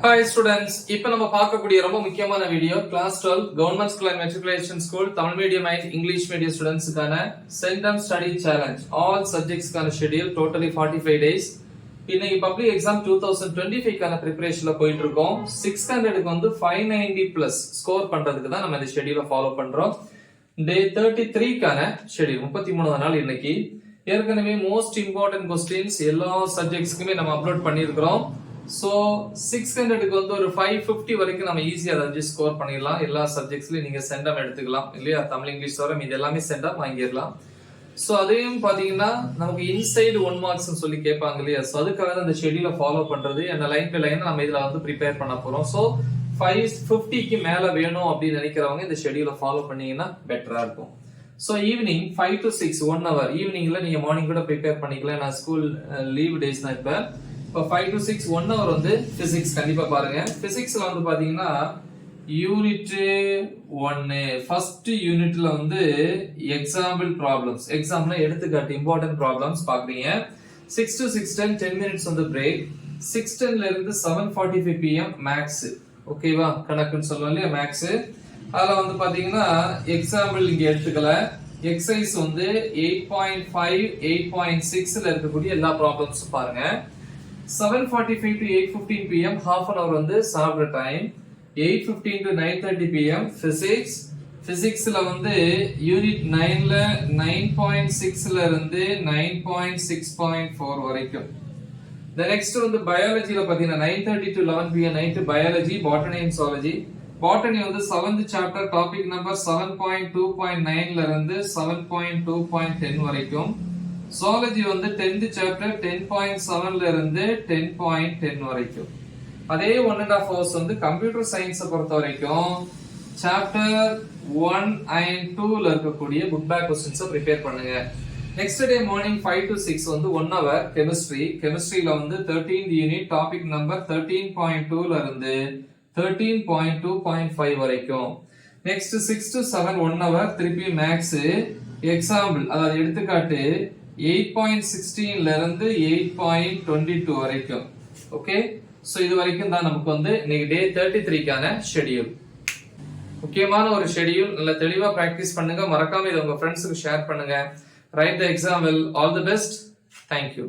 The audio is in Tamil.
Hi students, இப்போ நம்ம பார்க்கக்கூடிய ரொம்ப முக்கியமான video class 12 government school and matriculation school Tamil medium and English medium ஸ்டூடெண்ட்ஸ்க்கான சென்டம் ஸ்டடி சேலஞ்ச் ஆல் சப்ஜெக்ட்ஸ்க்கான ஷெட்யூல் டோட்டலி 45 டேஸ். இன்னைக்கு பப்ளிக் எக்ஸாம் 2025 க்கான பிரிப்பரேஷன்ல போயிட்டு இருக்கோம். 600க்கு வந்து 590 பிளஸ் ஸ்கோர் பண்றதுக்கு தான் நம்ம இந்த ஷெட்யூலை ஃபாலோ பண்றோம். டே 33 க்கான ஷெட்யூல் 33வது நாள் இன்னைக்கு. ஏற்கனவே மோஸ்ட் இம்பார்ட்டன்ட் क्वेश्चंस எல்லா சப்ஜெக்ட்ஸ்க்குமே நம்ம அப்லோட் பண்ணியிருக்கிறோம். சோ 600க்கு வந்து ஒரு 550 வரைக்கும் நம்ம ஈஸியா அதை ஸ்கோர் பண்ணிடலாம். எல்லா சப்ஜெக்ட்ஸ்லயும் நீங்க சென்டம் எடுத்துக்கலாம் இல்லையா? தமிழ் இங்கிலீஷ் தவிர இது எல்லாமே சென்டம் வாங்கிடலாம். சோ அதையும் பாத்தீங்கன்னா நமக்கு இன்சைடு 1 மார்க்ஸ் சொல்லி கேட்பாங்க இல்லையா? சோ அதுக்காக தான் இந்த ஷெட்யூலை ஃபாலோ பண்றது. என்ன லைன் பை லைன் நம்ம இதுல வந்து ப்ரிப்பேர் பண்ண போறோம். சோ 550க்கு மேல வேணும் அப்படின்னு நினைக்கிறவங்க இந்த ஷெட்யூலை ஃபாலோ பண்ணீங்கன்னா பெட்டரா இருக்கும். சோ ஈவினிங் 5 to 6 1 hour ஈவினிங்ல நீங்க மார்னிங் கூட ப்ரிப்பேர் பண்ணிக்கலாம். நான் ஸ்கூல் லீவ் டேஸ் தான் இப்ப 5 to 6 1 hour வந்து பிசிக்ஸ் கண்டிப்பா பாருங்க. பிசிக்ஸ்ல வந்து பாத்தீங்கன்னா யூனிட் 1 ஃபர்ஸ்ட் யூனிட்ல வந்து எக்ஸாம்பிள் ப்ராப்ளம்ஸ், எக்ஸாம்ல எடுத்துக்காட்டு இம்பார்ட்டன்ட் ப்ராப்ளம்ஸ் பாக்குறீங்க. 6 to 6:10 10 minutes வந்து பிரேக். 6:10 ல இருந்து 7:45 pm மேக்ஸ். ஓகேவா? கணக்குன்னு சொல்லுவோம் இல்லையா மேக்ஸ். அதுல வந்து பாத்தீங்கன்னா எக்ஸாம்பிள் இங்க எடுத்துக்கல. எக்ஸசைஸ் வந்து 8.5 8.6ல இருக்கக்கூடிய எல்லா ப்ராப்ளம்ஸும் பாருங்க. 7:45 to 8:15 pm half an hour வந்து சாப்பிட்ற டைம். 8:15 to 9:30 pm physics. பிசிக்ஸ்ல வந்து யூனிட் 9ல 9.6ல இருந்து 9.6.4 வரைக்கும். The next வந்து பயாலஜில பாத்தீங்கன்னா 9:30 to 11 pm night biology, botany and zoology. Botany வந்து 7th சாப்டர் டாபிக் நம்பர் 7.2.9ல இருந்து 7.2.10 வரைக்கும். ஜூவாலஜி வந்து 10th சாப்டர் 10.7ல இருந்து 10.10 வரைக்கும். அதே 1.5 hours வந்து கம்ப்யூட்டர் சயின்ஸை பொறுத்த வரைக்கும் சாப்டர் 1 and 2ல இருக்கக்கூடிய புக் பேக் क्वेश्चंस ப்ரிப்பேர் பண்ணுங்க. நெக்ஸ்ட் டே மார்னிங் 5 to 6 வந்து 1 hour கெமிஸ்ட்ரி. கெமிஸ்ட்ரியில வந்து 13th யூனிட் டாபிக் நம்பர் 13.2ல இருந்து 13.2.5 வரைக்கும். நெக்ஸ்ட் 6 to 7 1 hour திருப்பி மேக்ஸ் எக்ஸாம்பிள், அதாவது எடுத்துக்காட்டு 8.16ல இருந்து 8.22 வரைக்கும். ஓகே, சோ இது வரைக்கும் தான் நமக்கு வந்து இன்னைக்கு டே 33க்கான ஷெட்யூல். முக்கியமான ஒரு ஷெட்யூல். நல்ல தெளிவா பிராக்டிஸ் பண்ணுங்க. மறக்காம இதை உங்க ஃப்ரெண்ட்ஸுக்கு ஷேர் பண்ணுங்க. Right the exam well. All the best. Thank you.